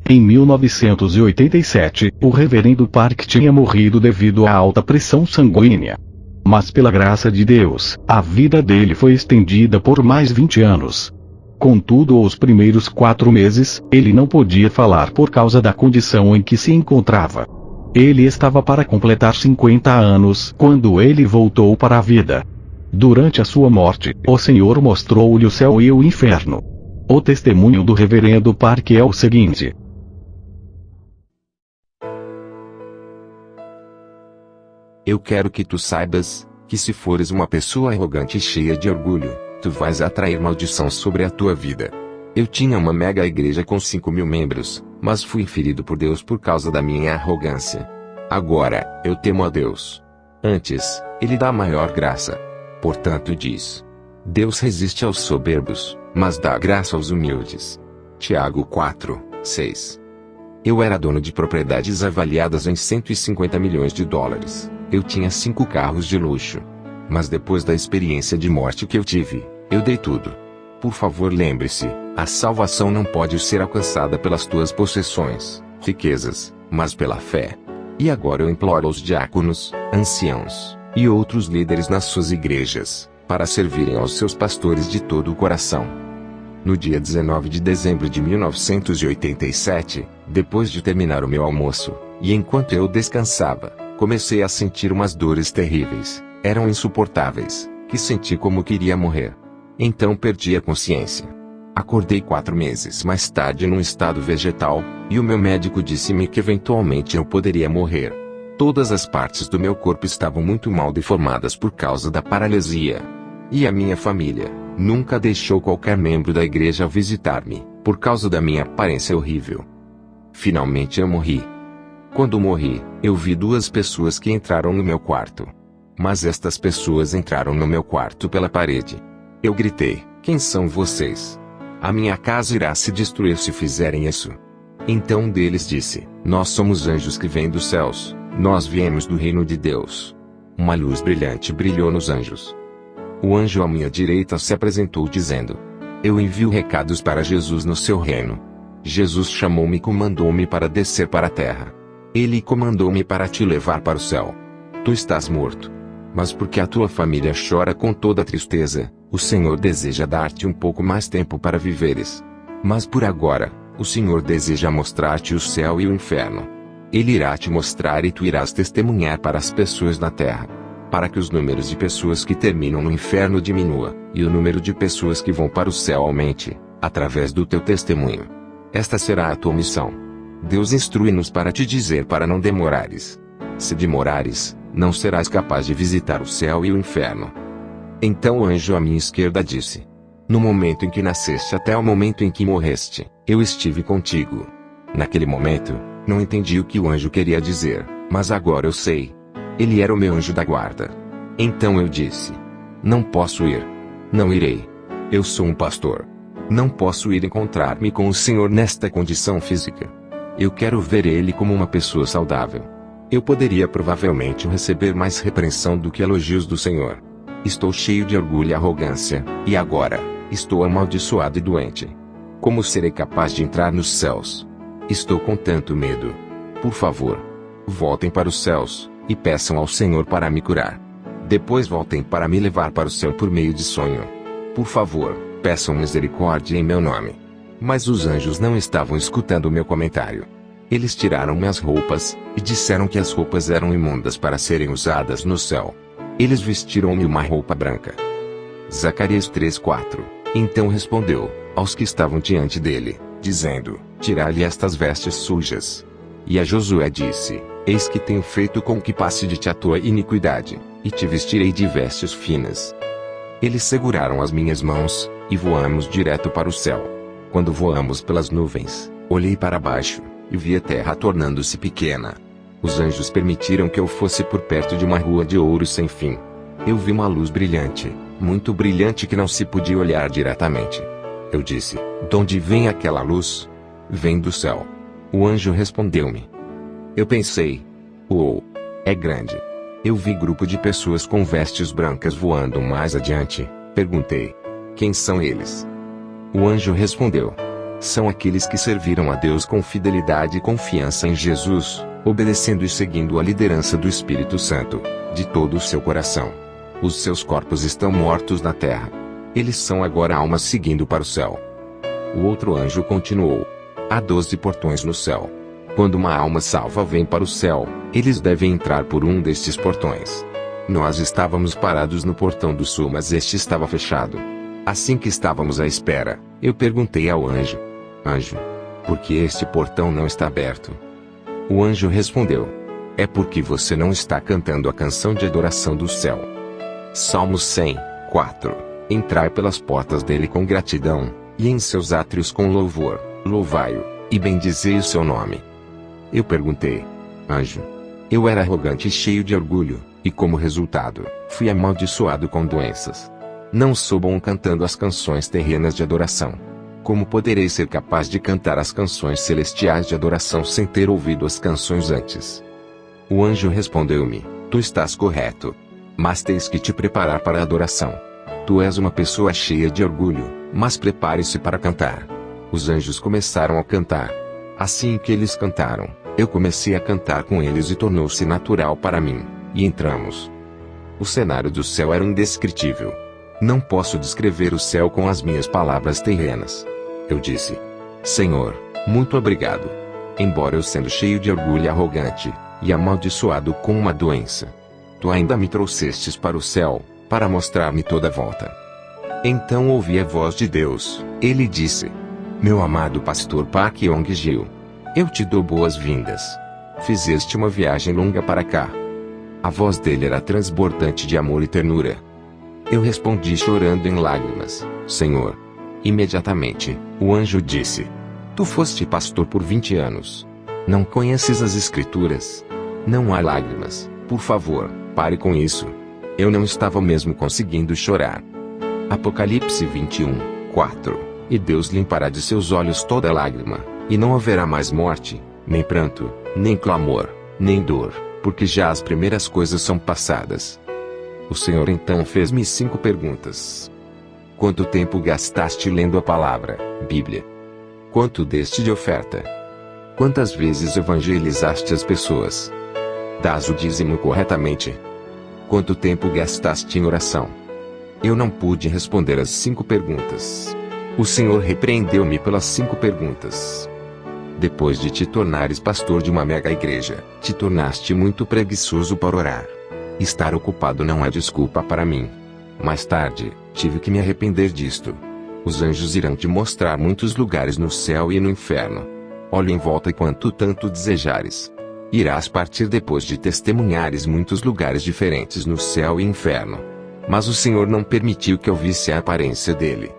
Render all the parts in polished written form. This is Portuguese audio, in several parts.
Em 1987, o reverendo Park tinha morrido devido à alta pressão sanguínea. Mas pela graça de Deus, a vida dele foi estendida por mais 20 anos. Contudo, os primeiros 4 meses, ele não podia falar por causa da condição em que se encontrava. Ele estava para completar 50 anos quando ele voltou para a vida. Durante a sua morte, o Senhor mostrou-lhe o céu e o inferno. O testemunho do reverendo Park é o seguinte: Eu quero que tu saibas, que se fores uma pessoa arrogante e cheia de orgulho, tu vais atrair maldição sobre a tua vida. Eu tinha uma mega igreja com 5.000 membros, mas fui ferido por Deus por causa da minha arrogância. Agora, eu temo a Deus. Antes, Ele dá maior graça. Portanto diz: Deus resiste aos soberbos, mas dá graça aos humildes. Tiago 4, 6. Eu era dono de propriedades avaliadas em 150 milhões de dólares. Eu tinha 5 carros de luxo. Mas depois da experiência de morte que eu tive, eu dei tudo. Por favor, lembre-se, a salvação não pode ser alcançada pelas tuas possessões, riquezas, mas pela fé. E agora eu imploro aos diáconos, anciãos, e outros líderes nas suas igrejas, para servirem aos seus pastores de todo o coração. No dia 19 de dezembro de 1987, depois de terminar o meu almoço, e enquanto eu descansava, comecei a sentir umas dores terríveis, eram insuportáveis, que senti como queria morrer. Então perdi a consciência. Acordei 4 meses mais tarde num estado vegetal, e o meu médico disse-me que eventualmente eu poderia morrer. Todas as partes do meu corpo estavam muito mal deformadas por causa da paralisia. E a minha família nunca deixou qualquer membro da igreja visitar-me, por causa da minha aparência horrível. Finalmente eu morri. Quando morri, eu vi 2 pessoas que entraram no meu quarto. Mas estas pessoas entraram no meu quarto pela parede. Eu gritei: quem são vocês? A minha casa irá se destruir se fizerem isso. Então um deles disse: nós somos anjos que vêm dos céus, nós viemos do reino de Deus. Uma luz brilhante brilhou nos anjos. O anjo à minha direita se apresentou dizendo: eu envio recados para Jesus no seu reino. Jesus chamou-me e comandou-me para descer para a terra. Ele comandou-me para te levar para o céu. Tu estás morto. Mas porque a tua família chora com toda tristeza, o Senhor deseja dar-te um pouco mais tempo para viveres. Mas por agora, o Senhor deseja mostrar-te o céu e o inferno. Ele irá te mostrar e tu irás testemunhar para as pessoas na terra. Para que os números de pessoas que terminam no inferno diminua, e o número de pessoas que vão para o céu aumente, através do teu testemunho. Esta será a tua missão. Deus instrui-nos para te dizer para não demorares. Se demorares, não serás capaz de visitar o céu e o inferno. Então o anjo à minha esquerda disse: no momento em que nasceste até o momento em que morreste, eu estive contigo. Naquele momento, não entendi o que o anjo queria dizer, mas agora eu sei. Ele era o meu anjo da guarda. Então eu disse: não posso ir. Não irei. Eu sou um pastor. Não posso ir encontrar-me com o Senhor nesta condição física. Eu quero ver Ele como uma pessoa saudável. Eu poderia provavelmente receber mais repreensão do que elogios do Senhor. Estou cheio de orgulho e arrogância, e agora, estou amaldiçoado e doente. Como serei capaz de entrar nos céus? Estou com tanto medo. Por favor, voltem para os céus, e peçam ao Senhor para me curar. Depois voltem para me levar para o céu por meio de sonho. Por favor, peçam misericórdia em meu nome. Mas os anjos não estavam escutando o meu comentário. Eles tiraram minhas roupas, e disseram que as roupas eram imundas para serem usadas no céu. Eles vestiram-me uma roupa branca. Zacarias 3:4. Então respondeu aos que estavam diante dele, dizendo: tirai-lhe estas vestes sujas. E a Josué disse: eis que tenho feito com que passe de ti a tua iniquidade, e te vestirei de vestes finas. Eles seguraram as minhas mãos, e voamos direto para o céu. Quando voamos pelas nuvens, olhei para baixo, e vi a terra tornando-se pequena. Os anjos permitiram que eu fosse por perto de uma rua de ouro sem fim. Eu vi uma luz brilhante, muito brilhante que não se podia olhar diretamente. Eu disse: de onde vem aquela luz? Vem do céu. O anjo respondeu-me. Eu pensei: uou, é grande. Eu vi grupo de pessoas com vestes brancas voando mais adiante. Perguntei: quem são eles? O anjo respondeu: São aqueles que serviram a Deus com fidelidade e confiança em Jesus, obedecendo e seguindo a liderança do Espírito Santo, de todo o seu coração. Os seus corpos estão mortos na terra. Eles são agora almas seguindo para o céu. O outro anjo continuou: há 12 portões no céu. Quando uma alma salva vem para o céu, eles devem entrar por um destes portões. Nós estávamos parados no portão do sul, mas este estava fechado. Assim que estávamos à espera, eu perguntei ao anjo: Anjo, por que este portão não está aberto? O anjo respondeu: é porque você não está cantando a canção de adoração do céu. Salmos 100, 4. Entrai pelas portas dele com gratidão, e em seus átrios com louvor, louvai-o, e bendizei o seu nome. Eu perguntei: Anjo, eu era arrogante e cheio de orgulho, e como resultado, fui amaldiçoado com doenças. Não sou bom cantando as canções terrenas de adoração. Como poderei ser capaz de cantar as canções celestiais de adoração sem ter ouvido as canções antes? O anjo respondeu-me: tu estás correto. Mas tens que te preparar para a adoração. Tu és uma pessoa cheia de orgulho, mas prepare-se para cantar. Os anjos começaram a cantar. Assim que eles cantaram, eu comecei a cantar com eles e tornou-se natural para mim, e entramos. O cenário do céu era indescritível. Não posso descrever o céu com as minhas palavras terrenas. Eu disse: Senhor, muito obrigado. Embora eu sendo cheio de orgulho e arrogante, e amaldiçoado com uma doença, tu ainda me trouxestes para o céu, para mostrar-me toda a volta. Então ouvi a voz de Deus. Ele disse: meu amado pastor Park Yong-gil, eu te dou boas-vindas. Fizeste uma viagem longa para cá. A voz dele era transbordante de amor e ternura. Eu respondi chorando em lágrimas: Senhor. Imediatamente, o anjo disse: tu foste pastor por 20 anos. Não conheces as Escrituras? Não há lágrimas, por favor, pare com isso. Eu não estava mesmo conseguindo chorar. Apocalipse 21, 4. E Deus limpará de seus olhos toda lágrima, e não haverá mais morte, nem pranto, nem clamor, nem dor, porque já as primeiras coisas são passadas. O Senhor então fez-me 5 perguntas. Quanto tempo gastaste lendo a palavra, Bíblia? Quanto deste de oferta? Quantas vezes evangelizaste as pessoas? Dás o dízimo corretamente? Quanto tempo gastaste em oração? Eu não pude responder as 5 perguntas. O Senhor repreendeu-me pelas 5 perguntas. Depois de te tornares pastor de uma mega igreja, te tornaste muito preguiçoso para orar. Estar ocupado não é desculpa para mim. Mais tarde, tive que me arrepender disto. Os anjos irão te mostrar muitos lugares no céu e no inferno. Olhe em volta quanto tanto desejares. Irás partir depois de testemunhares muitos lugares diferentes no céu e inferno. Mas o Senhor não permitiu que eu visse a aparência dele.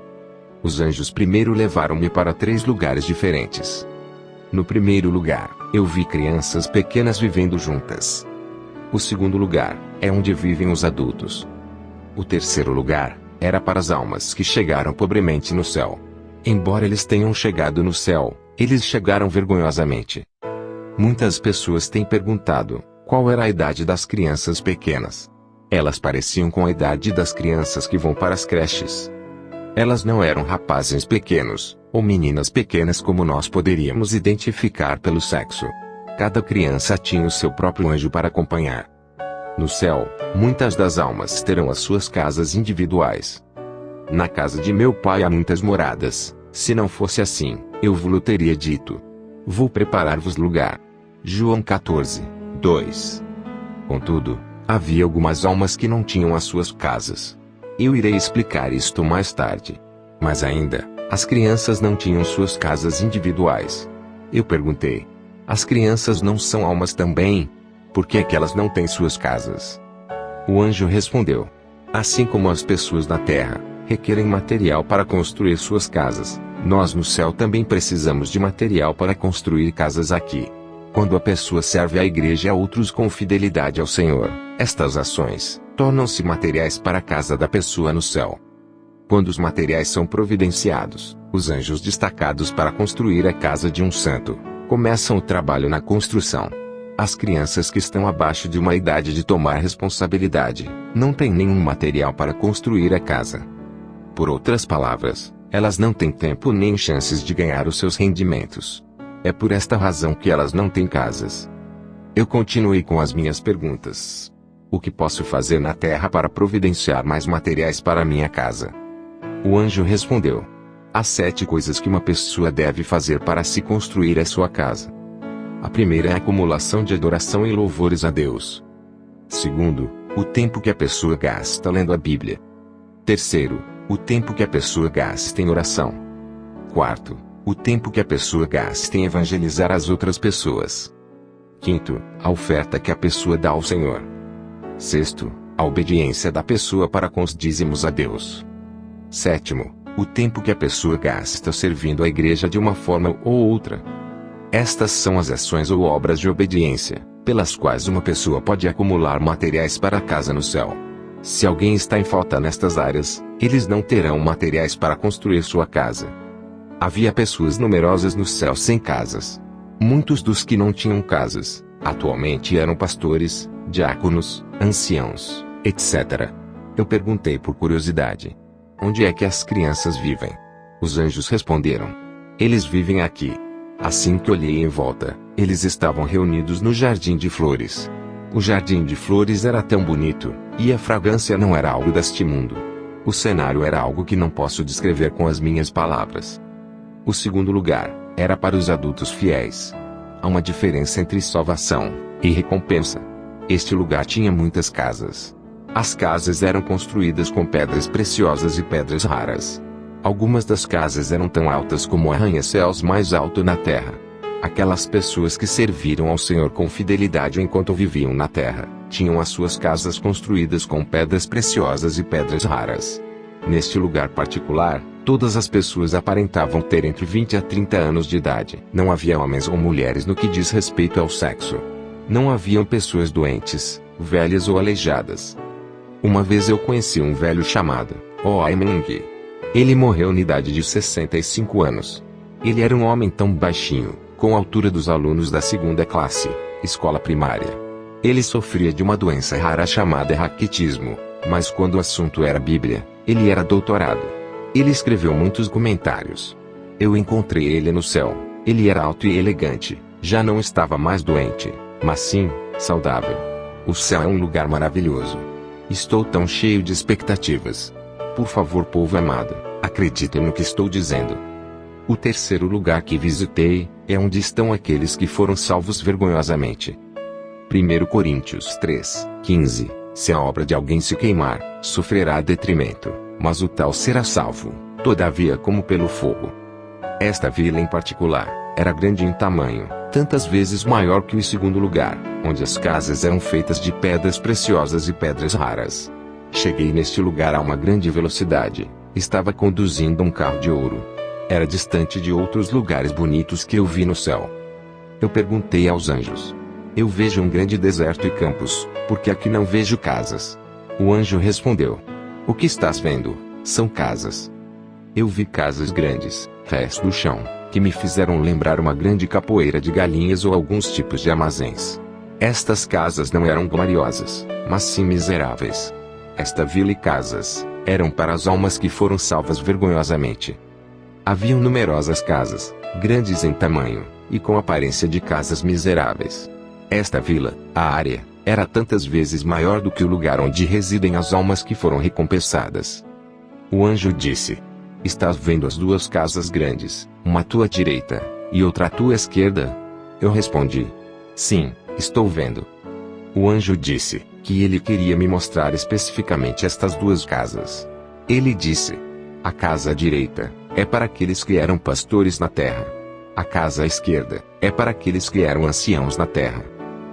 Os anjos primeiro levaram-me para 3 lugares diferentes. No primeiro lugar, eu vi crianças pequenas vivendo juntas. O segundo lugar é onde vivem os adultos. O terceiro lugar era para as almas que chegaram pobremente no céu. Embora eles tenham chegado no céu, eles chegaram vergonhosamente. Muitas pessoas têm perguntado qual era a idade das crianças pequenas. Elas pareciam com a idade das crianças que vão para as creches. Elas não eram rapazes pequenos, ou meninas pequenas como nós poderíamos identificar pelo sexo. Cada criança tinha o seu próprio anjo para acompanhar. No céu, muitas das almas terão as suas casas individuais. Na casa de meu pai há muitas moradas. Se não fosse assim, eu vos teria dito: vou preparar-vos lugar. João 14, 2. Contudo, havia algumas almas que não tinham as suas casas. Eu irei explicar isto mais tarde. Mas ainda, as crianças não tinham suas casas individuais. Eu perguntei: as crianças não são almas também? Por que é que elas não têm suas casas? O anjo respondeu: assim como as pessoas na terra requerem material para construir suas casas, nós no céu também precisamos de material para construir casas aqui. Quando a pessoa serve à igreja e a outros com fidelidade ao Senhor, estas ações tornam-se materiais para a casa da pessoa no céu. Quando os materiais são providenciados, os anjos destacados para construir a casa de um santo começam o trabalho na construção. As crianças que estão abaixo de uma idade de tomar responsabilidade não têm nenhum material para construir a casa. Por outras palavras, Elas não têm tempo nem chances de ganhar os seus rendimentos. É por esta razão que elas não têm casas. Eu continuei com as minhas perguntas. O que posso fazer na terra para providenciar mais materiais para minha casa? O anjo respondeu: há 7 coisas que uma pessoa deve fazer para se construir a sua casa. A primeira é a acumulação de adoração e louvores a Deus. Segundo, o tempo que a pessoa gasta lendo a Bíblia. Terceiro, o tempo que a pessoa gasta em oração. Quarto, o tempo que a pessoa gasta em evangelizar as outras pessoas. Quinto, a oferta que a pessoa dá ao Senhor. Sexto, a obediência da pessoa para com os dízimos a Deus. Sétimo, o tempo que a pessoa gasta servindo a igreja de uma forma ou outra. Estas são as ações ou obras de obediência, pelas quais uma pessoa pode acumular materiais para a casa no céu. Se alguém está em falta nestas áreas, eles não terão materiais para construir sua casa. Havia pessoas numerosas no céu sem casas. Muitos dos que não tinham casas, atualmente eram pastores, diáconos, anciãos, etc. Eu perguntei por curiosidade: onde é que as crianças vivem? Os anjos responderam: eles vivem aqui. Assim que olhei em volta, eles estavam reunidos no jardim de flores. O jardim de flores era tão bonito, e a fragrância não era algo deste mundo. O cenário era algo que não posso descrever com as minhas palavras. O segundo lugar era para os adultos fiéis. Há uma diferença entre salvação e recompensa. Este lugar tinha muitas casas. As casas eram construídas com pedras preciosas e pedras raras. Algumas das casas eram tão altas como o arranha-céus mais alto na terra. Aquelas pessoas que serviram ao Senhor com fidelidade enquanto viviam na terra, tinham as suas casas construídas com pedras preciosas e pedras raras. Neste lugar particular, todas as pessoas aparentavam ter entre 20 a 30 anos de idade. Não havia homens ou mulheres no que diz respeito ao sexo. Não haviam pessoas doentes, velhas ou aleijadas. Uma vez eu conheci um velho chamado Oimeng. Ele morreu na idade de 65 anos. Ele era um homem tão baixinho, com a altura dos alunos da 2ª classe, escola primária. Ele sofria de uma doença rara chamada raquitismo, mas quando o assunto era Bíblia, ele era doutorado. Ele escreveu muitos comentários. Eu encontrei ele no céu. Ele era alto e elegante, já não estava mais doente, mas sim, saudável. O céu é um lugar maravilhoso. Estou tão cheio de expectativas. Por favor, povo amado, acreditem no que estou dizendo. O terceiro lugar que visitei é onde estão aqueles que foram salvos vergonhosamente. 1 Coríntios 3:15. Se a obra de alguém se queimar, sofrerá detrimento, mas o tal será salvo, todavia como pelo fogo. Esta vila em particular era grande em tamanho, tantas vezes maior que o segundo lugar, onde as casas eram feitas de pedras preciosas e pedras raras. Cheguei neste lugar a uma grande velocidade. Estava conduzindo um carro de ouro. Era distante de outros lugares bonitos que eu vi no céu. Eu perguntei aos anjos: eu vejo um grande deserto e campos, porque aqui não vejo casas. O anjo respondeu: o que estás vendo são casas. Eu vi casas grandes, rés do chão, que me fizeram lembrar uma grande capoeira de galinhas ou alguns tipos de armazéns. Estas casas não eram gloriosas, mas sim miseráveis. Esta vila e casas eram para as almas que foram salvas vergonhosamente. Haviam numerosas casas, grandes em tamanho, e com aparência de casas miseráveis. Esta vila, a área, era tantas vezes maior do que o lugar onde residem as almas que foram recompensadas. O anjo disse: estás vendo as 2 casas grandes, uma à tua direita, e outra à tua esquerda? Eu respondi: sim, estou vendo. O anjo disse que ele queria me mostrar especificamente estas 2 casas. Ele disse: a casa à direita é para aqueles que eram pastores na terra. A casa à esquerda é para aqueles que eram anciãos na terra.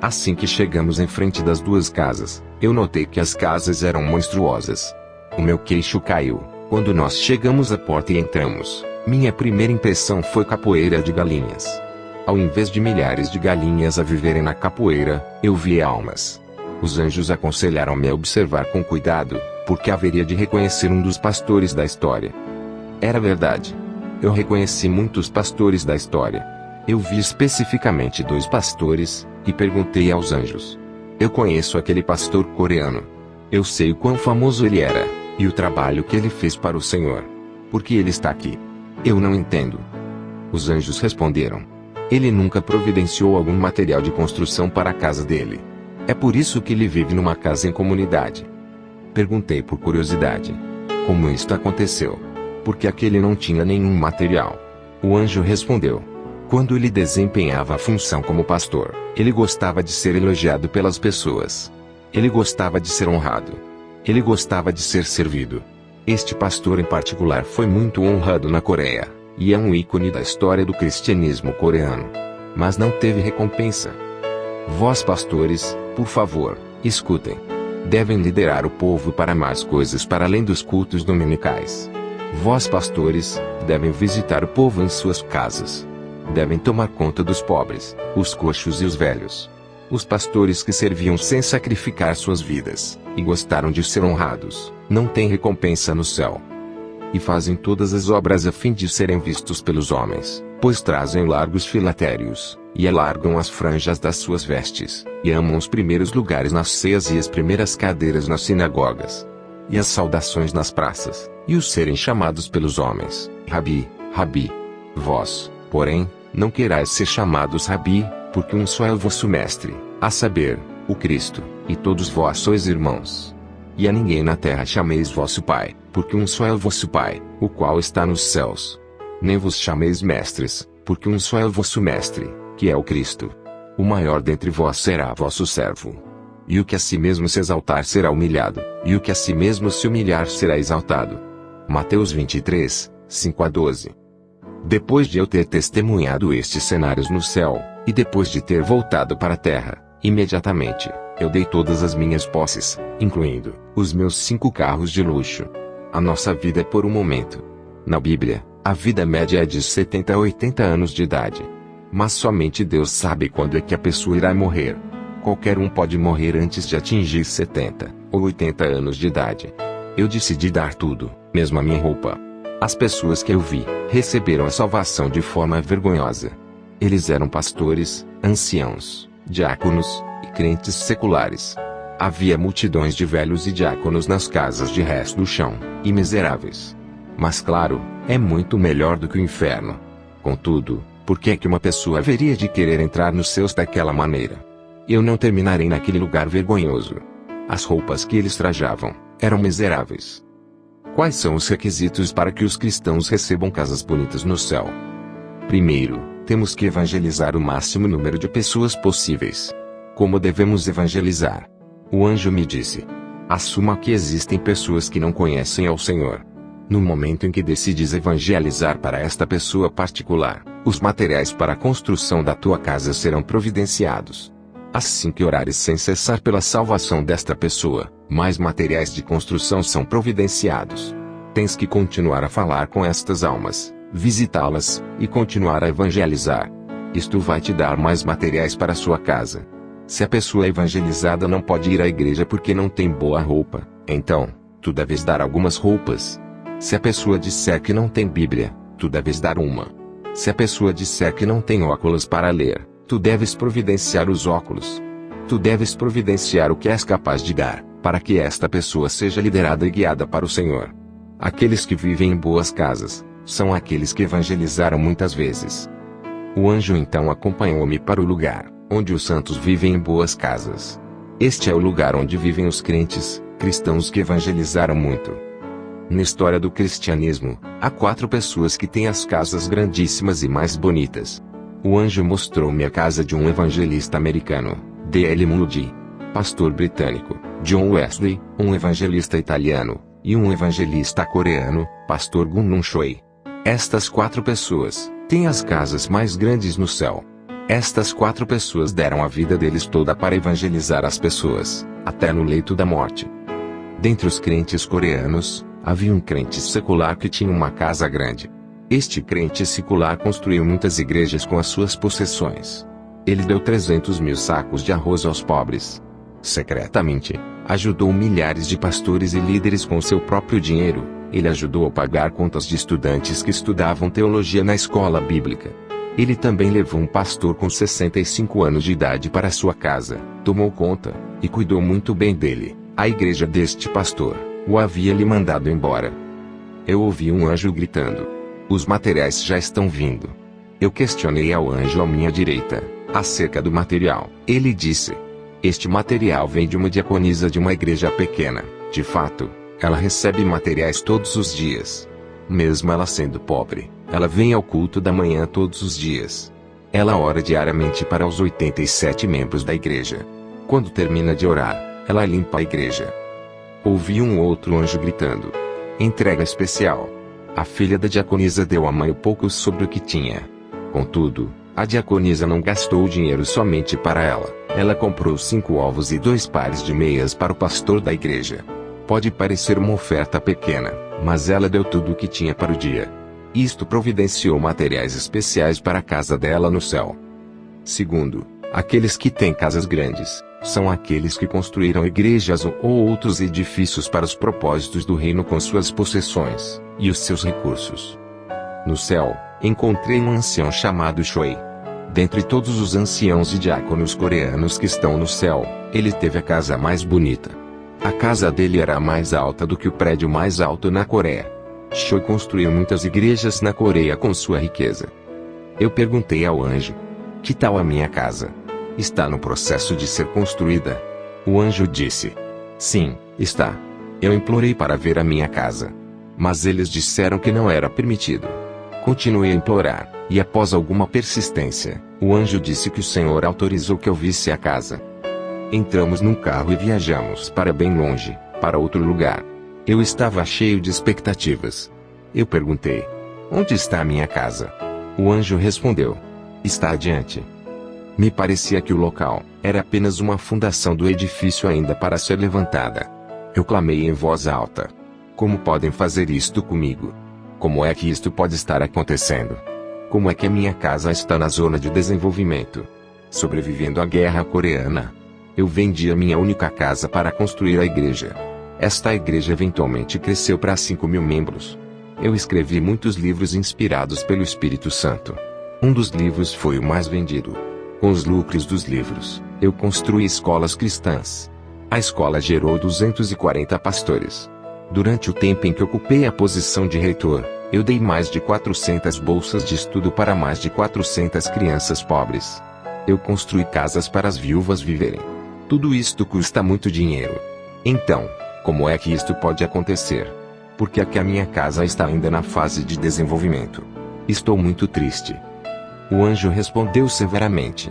Assim que chegamos em frente das 2 casas, eu notei que as casas eram monstruosas. O meu queixo caiu quando nós chegamos à porta e entramos. Minha primeira impressão foi capoeira de galinhas. Ao invés de milhares de galinhas a viverem na capoeira, eu vi almas. Os anjos aconselharam-me a observar com cuidado, porque haveria de reconhecer um dos pastores da história. Era verdade. Eu reconheci muitos pastores da história. Eu vi especificamente 2 pastores, e perguntei aos anjos: eu conheço aquele pastor coreano. Eu sei o quão famoso ele era, e o trabalho que ele fez para o Senhor. Por que ele está aqui? Eu não entendo. Os anjos responderam: ele nunca providenciou algum material de construção para a casa dele. É por isso que ele vive numa casa em comunidade. Perguntei por curiosidade: como isto aconteceu? Porque aquele não tinha nenhum material. O anjo respondeu: quando ele desempenhava a função como pastor, ele gostava de ser elogiado pelas pessoas. Ele gostava de ser honrado. Ele gostava de ser servido. Este pastor em particular foi muito honrado na Coreia, e é um ícone da história do cristianismo coreano. Mas não teve recompensa. Vós pastores, por favor, escutem. Devem liderar o povo para mais coisas para além dos cultos dominicais. Vós pastores, devem visitar o povo em suas casas. Devem tomar conta dos pobres, os coxos e os velhos. Os pastores que serviam sem sacrificar suas vidas, e gostaram de ser honrados, não têm recompensa no céu. E fazem todas as obras a fim de serem vistos pelos homens, pois trazem largos filatérios, e alargam as franjas das suas vestes, e amam os primeiros lugares nas ceias e as primeiras cadeiras nas sinagogas, e as saudações nas praças, e os serem chamados pelos homens, Rabi, Rabi. Vós, porém, não querais ser chamados Rabi, porque um só é o vosso mestre, a saber, o Cristo, e todos vós sois irmãos. E a ninguém na terra chameis vosso Pai, porque um só é o vosso Pai, o qual está nos céus. Nem vos chameis mestres, porque um só é o vosso mestre, que é o Cristo. O maior dentre vós será vosso servo. E o que a si mesmo se exaltar será humilhado, e o que a si mesmo se humilhar será exaltado. Mateus 23, 5-12. Depois de eu ter testemunhado estes cenários no céu, e depois de ter voltado para a terra, imediatamente, eu dei todas as minhas posses, incluindo os meus 5 carros de luxo. A nossa vida é por um momento. Na Bíblia, a vida média é de 70 a 80 anos de idade. Mas somente Deus sabe quando é que a pessoa irá morrer. Qualquer um pode morrer antes de atingir 70 ou 80 anos de idade. Eu decidi dar tudo, mesmo a minha roupa. As pessoas que eu vi, receberam a salvação de forma vergonhosa. Eles eram pastores, anciãos, diáconos, e crentes seculares. Havia multidões de velhos e diáconos nas casas de resto do chão, e miseráveis. Mas claro, é muito melhor do que o inferno. Contudo, por que é que uma pessoa haveria de querer entrar nos céus daquela maneira? Eu não terminarei naquele lugar vergonhoso. As roupas que eles trajavam, eram miseráveis. Quais são os requisitos para que os cristãos recebam casas bonitas no céu? Primeiro, temos que evangelizar o máximo número de pessoas possíveis. Como devemos evangelizar? O anjo me disse: assuma que existem pessoas que não conhecem ao Senhor. No momento em que decides evangelizar para esta pessoa particular, os materiais para a construção da tua casa serão providenciados. Assim que orares sem cessar pela salvação desta pessoa, mais materiais de construção são providenciados. Tens que continuar a falar com estas almas, visitá-las, e continuar a evangelizar. Isto vai te dar mais materiais para a sua casa. Se a pessoa evangelizada não pode ir à igreja porque não tem boa roupa, então, tu deves dar algumas roupas. Se a pessoa disser que não tem Bíblia, tu deves dar uma. Se a pessoa disser que não tem óculos para ler, tu deves providenciar os óculos. Tu deves providenciar o que és capaz de dar, para que esta pessoa seja liderada e guiada para o Senhor. Aqueles que vivem em boas casas, são aqueles que evangelizaram muitas vezes. O anjo então acompanhou-me para o lugar, onde os santos vivem em boas casas. Este é o lugar onde vivem os crentes, cristãos que evangelizaram muito. Na história do cristianismo, há 4 pessoas que têm as casas grandíssimas e mais bonitas. O anjo mostrou-me a casa de um evangelista americano, D.L. Moody, pastor britânico, John Wesley, um evangelista italiano, e um evangelista coreano, pastor Gun-Nun Choi. Estas 4 pessoas têm as casas mais grandes no céu. Estas 4 pessoas deram a vida deles toda para evangelizar as pessoas, até no leito da morte. Dentre os crentes coreanos, havia um crente secular que tinha uma casa grande. Este crente secular construiu muitas igrejas com as suas possessões. Ele deu 300 mil sacos de arroz aos pobres. Secretamente, ajudou milhares de pastores e líderes com seu próprio dinheiro. Ele ajudou a pagar contas de estudantes que estudavam teologia na escola bíblica. Ele também levou um pastor com 65 anos de idade para sua casa, tomou conta, e cuidou muito bem dele. A igreja deste pastor o havia lhe mandado embora. Eu ouvi um anjo gritando: os materiais já estão vindo. Eu questionei ao anjo à minha direita, acerca do material. Ele disse: este material vem de uma diaconisa de uma igreja pequena. De fato, ela recebe materiais todos os dias. Mesmo ela sendo pobre, ela vem ao culto da manhã todos os dias. Ela ora diariamente para os 87 membros da igreja. Quando termina de orar, ela limpa a igreja. Ouvi um outro anjo gritando: entrega especial. A filha da diaconisa deu à mãe pouco sobre o que tinha. Contudo, a diaconisa não gastou o dinheiro somente para ela. Ela comprou 5 ovos e 2 pares de meias para o pastor da igreja. Pode parecer uma oferta pequena, mas ela deu tudo o que tinha para o dia. Isto providenciou materiais especiais para a casa dela no céu. Segundo, aqueles que têm casas grandes, são aqueles que construíram igrejas ou outros edifícios para os propósitos do reino com suas possessões e os seus recursos. No céu, encontrei um ancião chamado Choi. Dentre todos os anciãos e diáconos coreanos que estão no céu, ele teve a casa mais bonita. A casa dele era mais alta do que o prédio mais alto na Coreia. Choi construiu muitas igrejas na Coreia com sua riqueza. Eu perguntei ao anjo: que tal a minha casa? Está no processo de ser construída? O anjo disse: sim, está. Eu implorei para ver a minha casa, mas eles disseram que não era permitido. Continuei a implorar, e após alguma persistência, o anjo disse que o Senhor autorizou que eu visse a casa. Entramos num carro e viajamos para bem longe, para outro lugar. Eu estava cheio de expectativas. Eu perguntei: onde está a minha casa? O anjo respondeu: está adiante. Me parecia que o local era apenas uma fundação do edifício ainda para ser levantada. Eu clamei em voz alta: como podem fazer isto comigo? Como é que isto pode estar acontecendo? Como é que a minha casa está na zona de desenvolvimento? Sobrevivendo à guerra coreana. Eu vendi a minha única casa para construir a igreja. Esta igreja eventualmente cresceu para 5.000 membros. Eu escrevi muitos livros inspirados pelo Espírito Santo. Um dos livros foi o mais vendido. Com os lucros dos livros, eu construí escolas cristãs. A escola gerou 240 pastores. Durante o tempo em que ocupei a posição de reitor, eu dei mais de 400 bolsas de estudo para mais de 400 crianças pobres. Eu construí casas para as viúvas viverem. Tudo isto custa muito dinheiro. Então, como é que isto pode acontecer? Porque aqui a minha casa está ainda na fase de desenvolvimento. Estou muito triste. O anjo respondeu severamente: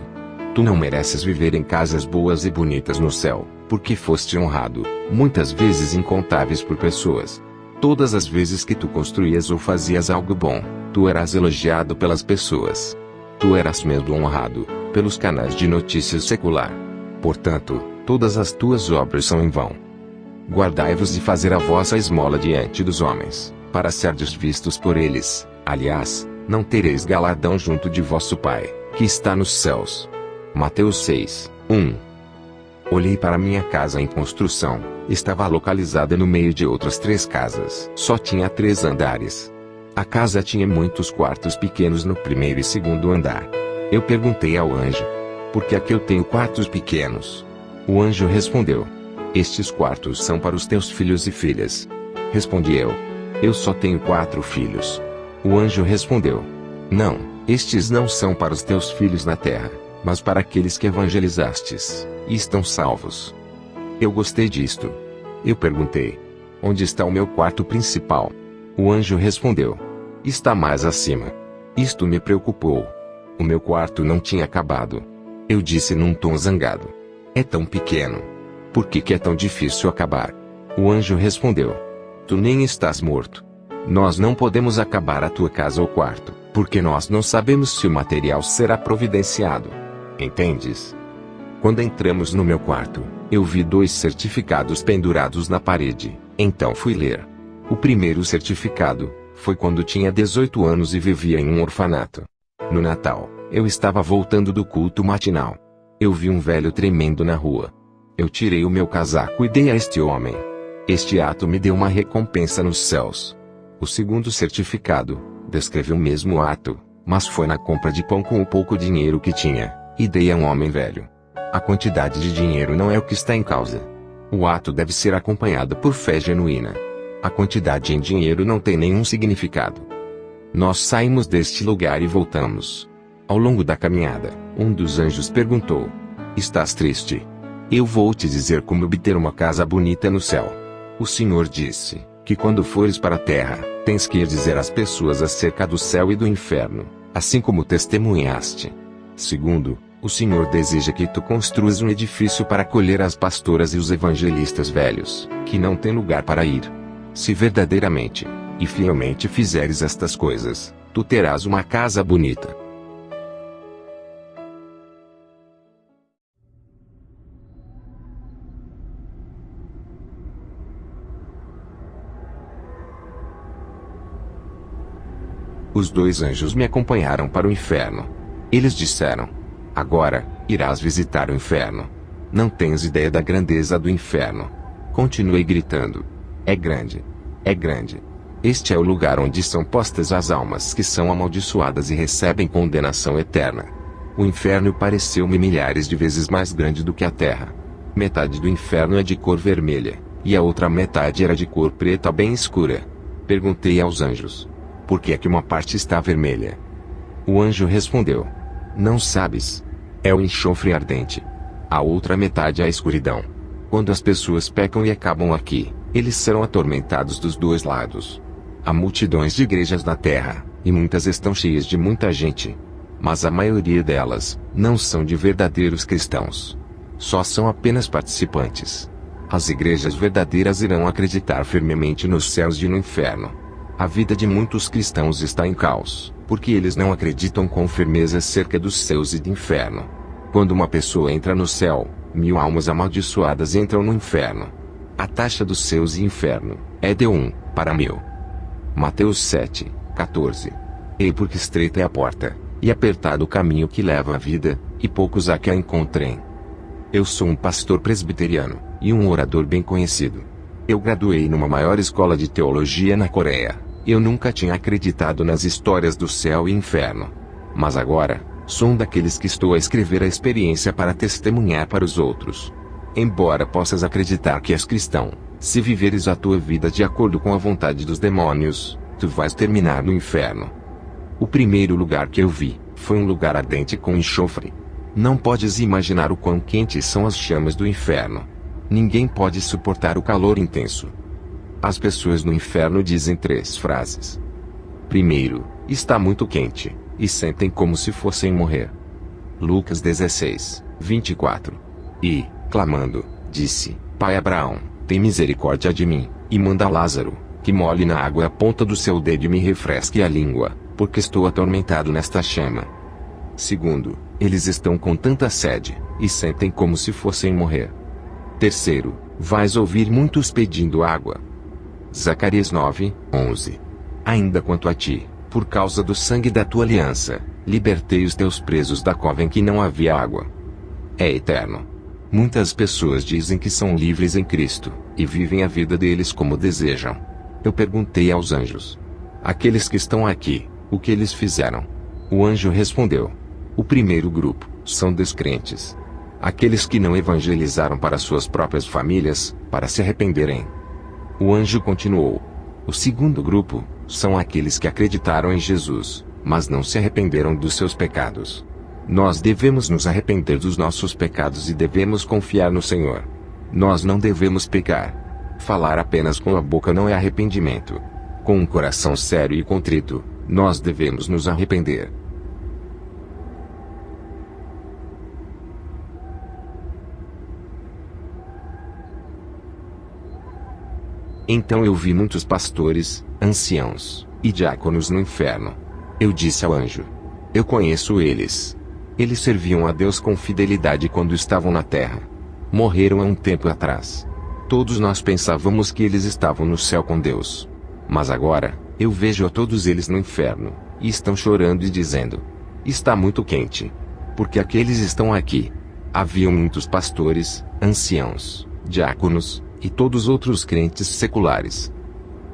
tu não mereces viver em casas boas e bonitas no céu, porque foste honrado, muitas vezes incontáveis por pessoas. Todas as vezes que tu construías ou fazias algo bom, tu eras elogiado pelas pessoas. Tu eras mesmo honrado pelos canais de notícias secular. Portanto, todas as tuas obras são em vão. Guardai-vos de fazer a vossa esmola diante dos homens, para serdes vistos por eles. Aliás, não tereis galardão junto de vosso Pai, que está nos céus. Mateus 6, 1. Olhei para minha casa em construção. Estava localizada no meio de outras 3 casas. Só tinha 3 andares. A casa tinha muitos quartos pequenos no primeiro e segundo andar. Eu perguntei ao anjo: por que aqui eu tenho quartos pequenos? O anjo respondeu: estes quartos são para os teus filhos e filhas. Respondi eu: eu só tenho 4 filhos. O anjo respondeu: não, estes não são para os teus filhos na terra, mas para aqueles que evangelizastes, e estão salvos. Eu gostei disto. Eu perguntei: onde está o meu quarto principal? O anjo respondeu: está mais acima. Isto me preocupou. O meu quarto não tinha acabado. Eu disse num tom zangado: é tão pequeno. Por que é tão difícil acabar? O anjo respondeu: tu nem estás morto. Nós não podemos acabar a tua casa ou quarto, porque nós não sabemos se o material será providenciado. Entendes? Quando entramos no meu quarto, eu vi 2 certificados pendurados na parede. Então fui ler. O primeiro certificado foi quando tinha 18 anos e vivia em um orfanato. No Natal, eu estava voltando do culto matinal. Eu vi um velho tremendo na rua. Eu tirei o meu casaco e dei a este homem. Este ato me deu uma recompensa nos céus. O segundo certificado descreve o mesmo ato, mas foi na compra de pão com o pouco dinheiro que tinha, e dei a um homem velho. A quantidade de dinheiro não é o que está em causa. O ato deve ser acompanhado por fé genuína. A quantidade em dinheiro não tem nenhum significado. Nós saímos deste lugar e voltamos. Ao longo da caminhada, um dos anjos perguntou: estás triste? Eu vou te dizer como obter uma casa bonita no céu. O Senhor disse que quando fores para a terra, tens que ir dizer às pessoas acerca do céu e do inferno, assim como testemunhaste. Segundo, o Senhor deseja que tu construas um edifício para acolher as pastoras e os evangelistas velhos, que não têm lugar para ir. Se verdadeiramente e fielmente fizeres estas coisas, tu terás uma casa bonita. Os dois anjos me acompanharam para o inferno. Eles disseram: agora, irás visitar o inferno. Não tens ideia da grandeza do inferno. Continuei gritando: é grande. É grande. Este é o lugar onde são postas as almas que são amaldiçoadas e recebem condenação eterna. O inferno pareceu-me milhares de vezes mais grande do que a terra. Metade do inferno é de cor vermelha, e a outra metade era de cor preta bem escura. Perguntei aos anjos: por que é que uma parte está vermelha? O anjo respondeu: não sabes. É o enxofre ardente. A outra metade é a escuridão. Quando as pessoas pecam e acabam aqui, eles serão atormentados dos dois lados. Há multidões de igrejas na terra, e muitas estão cheias de muita gente. Mas a maioria delas não são de verdadeiros cristãos. Só são apenas participantes. As igrejas verdadeiras irão acreditar firmemente nos céus e no inferno. A vida de muitos cristãos está em caos, porque eles não acreditam com firmeza acerca dos céus e do inferno. Quando uma pessoa entra no céu, 1000 almas amaldiçoadas entram no inferno. A taxa dos céus e inferno é de 1 para 1000. Mateus 7:14. Ei, porque estreita é a porta, e apertado o caminho que leva à vida, e poucos há que a encontrem. Eu sou um pastor presbiteriano, e um orador bem conhecido. Eu graduei numa maior escola de teologia na Coreia. Eu nunca tinha acreditado nas histórias do céu e inferno. Mas agora, sou um daqueles que estou a escrever a experiência para testemunhar para os outros. Embora possas acreditar que és cristão, se viveres a tua vida de acordo com a vontade dos demônios, tu vais terminar no inferno. O primeiro lugar que eu vi foi um lugar ardente com enxofre. Não podes imaginar o quão quentes são as chamas do inferno. Ninguém pode suportar o calor intenso. As pessoas no inferno dizem 3 frases. Primeiro, está muito quente, e sentem como se fossem morrer. Lucas 16:24. E, clamando, disse: Pai Abraão, tem misericórdia de mim, e manda Lázaro, que molhe na água a ponta do seu dedo e me refresque a língua, porque estou atormentado nesta chama. Segundo, eles estão com tanta sede, e sentem como se fossem morrer. Terceiro, vais ouvir muitos pedindo água. Zacarias 9:11. Ainda quanto a ti, por causa do sangue da tua aliança, libertei os teus presos da cova em que não havia água. É eterno. Muitas pessoas dizem que são livres em Cristo, e vivem a vida deles como desejam. Eu perguntei aos anjos: aqueles que estão aqui, o que eles fizeram? O anjo respondeu: o primeiro grupo são descrentes. Aqueles que não evangelizaram para suas próprias famílias, para se arrependerem. O anjo continuou: o segundo grupo são aqueles que acreditaram em Jesus, mas não se arrependeram dos seus pecados. Nós devemos nos arrepender dos nossos pecados e devemos confiar no Senhor. Nós não devemos pecar. Falar apenas com a boca não é arrependimento. Com um coração sério e contrito, nós devemos nos arrepender. Então eu vi muitos pastores, anciãos e diáconos no inferno. Eu disse ao anjo: eu conheço eles. Eles serviam a Deus com fidelidade quando estavam na terra. Morreram há um tempo atrás. Todos nós pensávamos que eles estavam no céu com Deus. Mas agora, eu vejo a todos eles no inferno, e estão chorando e dizendo: está muito quente. Porque aqueles estão aqui. Haviam muitos pastores, anciãos, diáconos, e todos outros crentes seculares.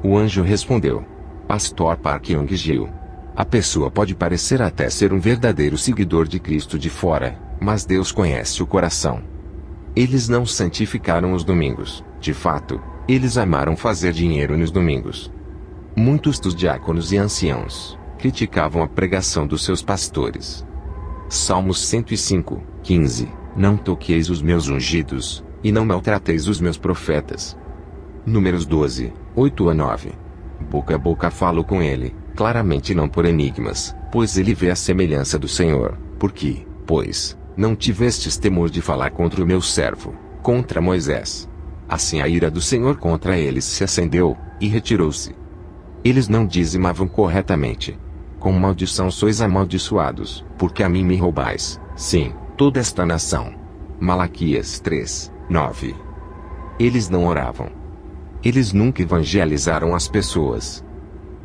O anjo respondeu: Pastor Park Young-gil, a pessoa pode parecer até ser um verdadeiro seguidor de Cristo de fora, mas Deus conhece o coração. Eles não santificaram os domingos, de fato. Eles amaram fazer dinheiro nos domingos. Muitos dos diáconos e anciãos criticavam a pregação dos seus pastores. Salmos 105, 15. Não toqueis os meus ungidos, e não maltrateis os meus profetas. Números 12, 8 a 9. Boca a boca falo com ele, claramente não por enigmas, pois ele vê a semelhança do Senhor. Porque, pois, não tivestes temor de falar contra o meu servo, contra Moisés. Assim a ira do Senhor contra eles se acendeu, e retirou-se. Eles não dizimavam corretamente. Com maldição sois amaldiçoados, porque a mim me roubais, sim, toda esta nação. Malaquias 3, 9. Eles não oravam. Eles nunca evangelizaram as pessoas.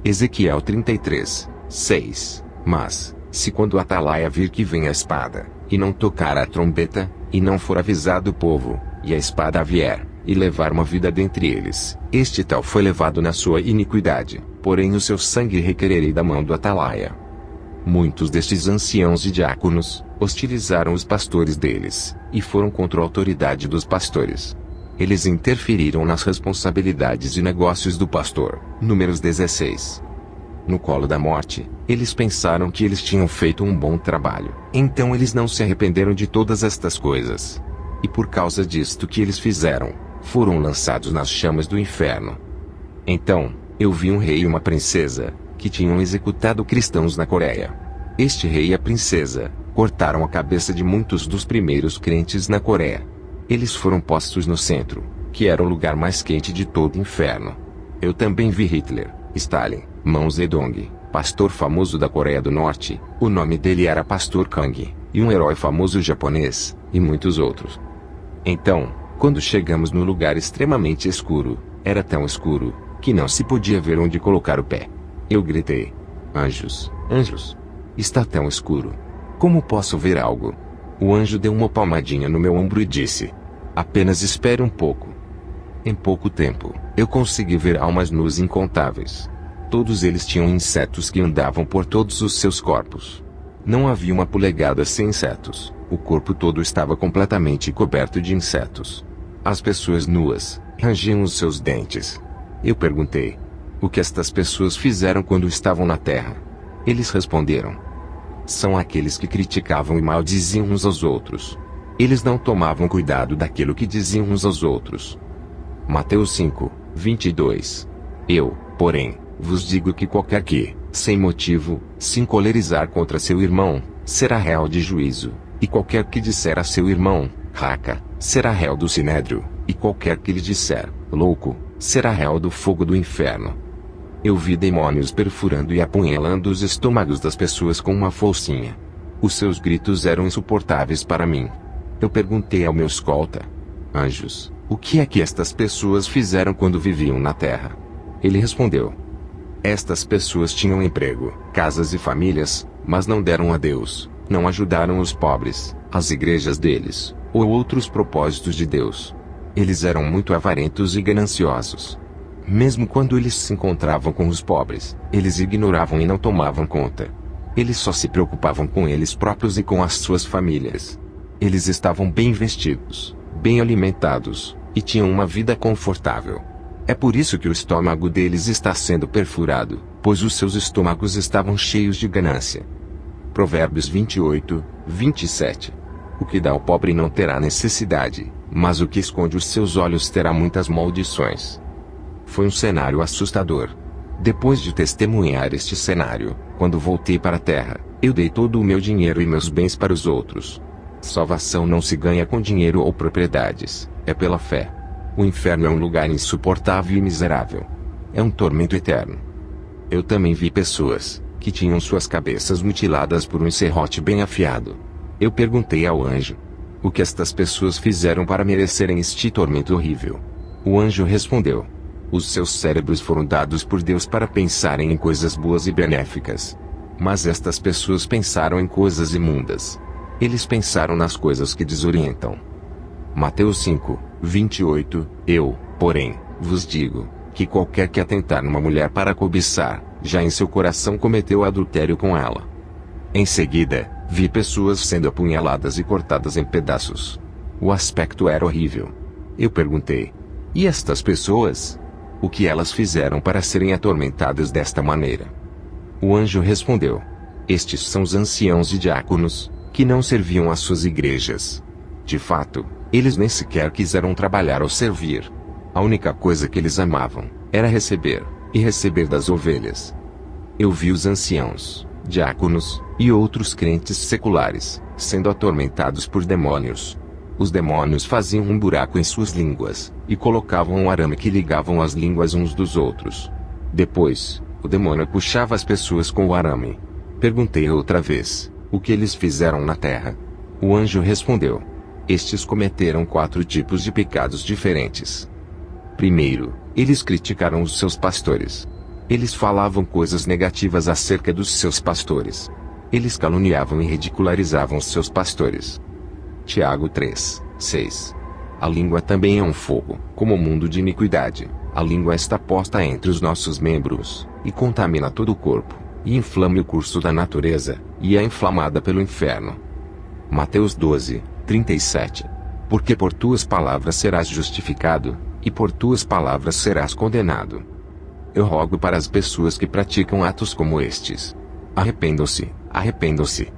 Ezequiel 33, 6. Mas, se quando o atalaia vir que vem a espada, e não tocar a trombeta, e não for avisado o povo, e a espada vier, e levar uma vida dentre eles, este tal foi levado na sua iniquidade, porém o seu sangue requererei da mão do atalaia. Muitos destes anciãos e diáconos hostilizaram os pastores deles, e foram contra a autoridade dos pastores. Eles interferiram nas responsabilidades e negócios do pastor. Números 16. No colo da morte, eles pensaram que eles tinham feito um bom trabalho. Então eles não se arrependeram de todas estas coisas. E por causa disto que eles fizeram, foram lançados nas chamas do inferno. Então, eu vi um rei e uma princesa, que tinham executado cristãos na Coreia. Este rei e a princesa cortaram a cabeça de muitos dos primeiros crentes na Coreia. Eles foram postos no centro, que era o lugar mais quente de todo o inferno. Eu também vi Hitler, Stalin, Mao Zedong, pastor famoso da Coreia do Norte, o nome dele era Pastor Kang, e um herói famoso japonês, e muitos outros. Então, quando chegamos no lugar extremamente escuro, era tão escuro, que não se podia ver onde colocar o pé. Eu gritei: anjos, anjos! Está tão escuro. Como posso ver algo? O anjo deu uma palmadinha no meu ombro e disse: apenas espere um pouco. Em pouco tempo, eu consegui ver almas nuas incontáveis. Todos eles tinham insetos que andavam por todos os seus corpos. Não havia uma polegada sem insetos. O corpo todo estava completamente coberto de insetos. As pessoas nuas rangiam os seus dentes. Eu perguntei: o que estas pessoas fizeram quando estavam na terra? Eles responderam: são aqueles que criticavam e maldiziam uns aos outros. Eles não tomavam cuidado daquilo que diziam uns aos outros. Mateus 5, 22. Eu, porém, vos digo que qualquer que, sem motivo, se encolerizar contra seu irmão, será réu de juízo, e qualquer que disser a seu irmão, raca, será réu do sinédrio, e qualquer que lhe disser, louco, será réu do fogo do inferno. Eu vi demônios perfurando e apunhalando os estômagos das pessoas com uma foicinha. Os seus gritos eram insuportáveis para mim. Eu perguntei ao meu escolta: anjos, o que é que estas pessoas fizeram quando viviam na terra? Ele respondeu: estas pessoas tinham emprego, casas e famílias, mas não deram a Deus, não ajudaram os pobres, as igrejas deles, ou outros propósitos de Deus. Eles eram muito avarentos e gananciosos. Mesmo quando eles se encontravam com os pobres, eles ignoravam e não tomavam conta. Eles só se preocupavam com eles próprios e com as suas famílias. Eles estavam bem vestidos, bem alimentados, e tinham uma vida confortável. É por isso que o estômago deles está sendo perfurado, pois os seus estômagos estavam cheios de ganância. Provérbios 28, 27. O que dá ao pobre não terá necessidade, mas o que esconde os seus olhos terá muitas maldições. Foi um cenário assustador. Depois de testemunhar este cenário, quando voltei para a terra, eu dei todo o meu dinheiro e meus bens para os outros. Salvação não se ganha com dinheiro ou propriedades, é pela fé. O inferno é um lugar insuportável e miserável. É um tormento eterno. Eu também vi pessoas que tinham suas cabeças mutiladas por um serrote bem afiado. Eu perguntei ao anjo: o que estas pessoas fizeram para merecerem este tormento horrível? O anjo respondeu: os seus cérebros foram dados por Deus para pensarem em coisas boas e benéficas. Mas estas pessoas pensaram em coisas imundas. Eles pensaram nas coisas que desorientam. Mateus 5, 28. Eu, porém, vos digo, que qualquer que atentar numa mulher para cobiçar, já em seu coração cometeu adultério com ela. Em seguida, vi pessoas sendo apunhaladas e cortadas em pedaços. O aspecto era horrível. Eu perguntei: E estas pessoas? O que elas fizeram para serem atormentadas desta maneira? O anjo respondeu: estes são os anciãos e diáconos, que não serviam às suas igrejas. De fato, eles nem sequer quiseram trabalhar ou servir. A única coisa que eles amavam era receber, e receber das ovelhas. Eu vi os anciãos, diáconos, e outros crentes seculares, sendo atormentados por demônios. Os demônios faziam um buraco em suas línguas, e colocavam um arame que ligavam as línguas uns dos outros. Depois, o demônio puxava as pessoas com o arame. Perguntei outra vez: o que eles fizeram na terra? O anjo respondeu: estes cometeram 4 tipos de pecados diferentes. Primeiro, eles criticaram os seus pastores. Eles falavam coisas negativas acerca dos seus pastores. Eles caluniavam e ridicularizavam os seus pastores. Tiago 3:6. A língua também é um fogo, como o mundo de iniquidade. A língua está posta entre os nossos membros, e contamina todo o corpo, e inflama o curso da natureza, e é inflamada pelo inferno. Mateus 12:37. Porque por tuas palavras serás justificado, e por tuas palavras serás condenado. Eu rogo para as pessoas que praticam atos como estes. Arrependam-se, arrependam-se.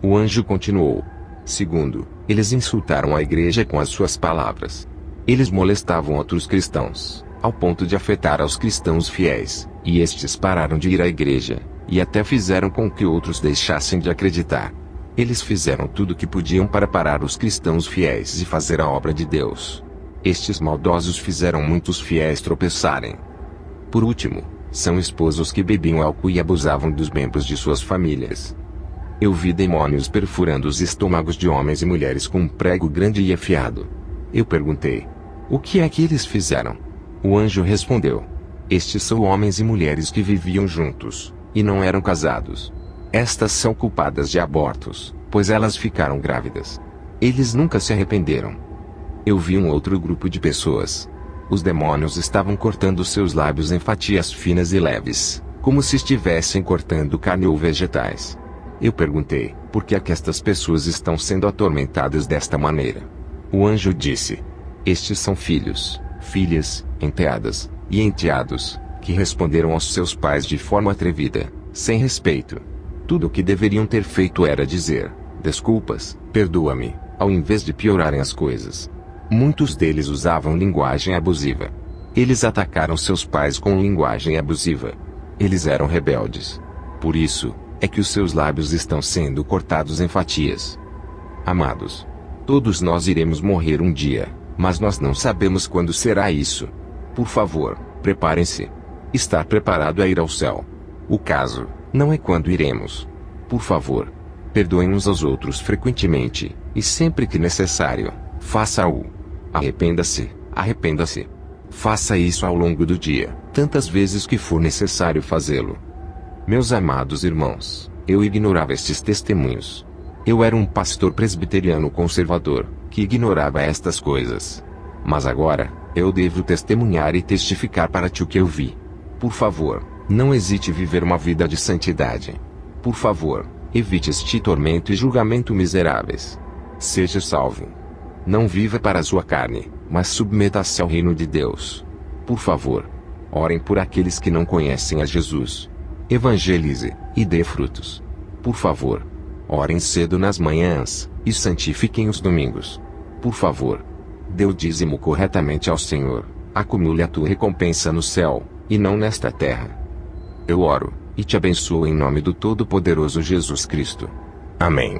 O anjo continuou: segundo, eles insultaram a igreja com as suas palavras. Eles molestavam outros cristãos, ao ponto de afetar aos cristãos fiéis, e estes pararam de ir à igreja, e até fizeram com que outros deixassem de acreditar. Eles fizeram tudo o que podiam para parar os cristãos fiéis e fazer a obra de Deus. Estes maldosos fizeram muitos fiéis tropeçarem. Por último, são esposos que bebiam álcool e abusavam dos membros de suas famílias. Eu vi demônios perfurando os estômagos de homens e mulheres com um prego grande e afiado. Eu perguntei: o que é que eles fizeram? O anjo respondeu: estes são homens e mulheres que viviam juntos, e não eram casados. Estas são culpadas de abortos, pois elas ficaram grávidas. Eles nunca se arrependeram. Eu vi um outro grupo de pessoas. Os demônios estavam cortando seus lábios em fatias finas e leves, como se estivessem cortando carne ou vegetais. Eu perguntei: por que é que estas pessoas estão sendo atormentadas desta maneira? O anjo disse: estes são filhos, filhas, enteadas, e enteados, que responderam aos seus pais de forma atrevida, sem respeito. Tudo o que deveriam ter feito era dizer: desculpas, perdoa-me, ao invés de piorarem as coisas. Muitos deles usavam linguagem abusiva. Eles atacaram seus pais com linguagem abusiva. Eles eram rebeldes. Por isso, é que os seus lábios estão sendo cortados em fatias. Amados, todos nós iremos morrer um dia, mas nós não sabemos quando será isso. Por favor, preparem-se. Estar preparado a ir ao céu. O caso não é quando iremos. Por favor, perdoem uns aos outros frequentemente, e sempre que necessário, faça-o. Arrependa-se, arrependa-se. Faça isso ao longo do dia, tantas vezes que for necessário fazê-lo. Meus amados irmãos, eu ignorava estes testemunhos. Eu era um pastor presbiteriano conservador, que ignorava estas coisas. Mas agora, eu devo testemunhar e testificar para ti o que eu vi. Por favor, não hesite em viver uma vida de santidade. Por favor, evite este tormento e julgamento miseráveis. Seja salvo. Não viva para a sua carne, mas submeta-se ao reino de Deus. Por favor, orem por aqueles que não conhecem a Jesus. Evangelize, e dê frutos. Por favor, orem cedo nas manhãs, e santifiquem os domingos. Por favor, dê o dízimo corretamente ao Senhor. Acumule a tua recompensa no céu, e não nesta terra. Eu oro, e te abençoo em nome do Todo-Poderoso Jesus Cristo. Amém.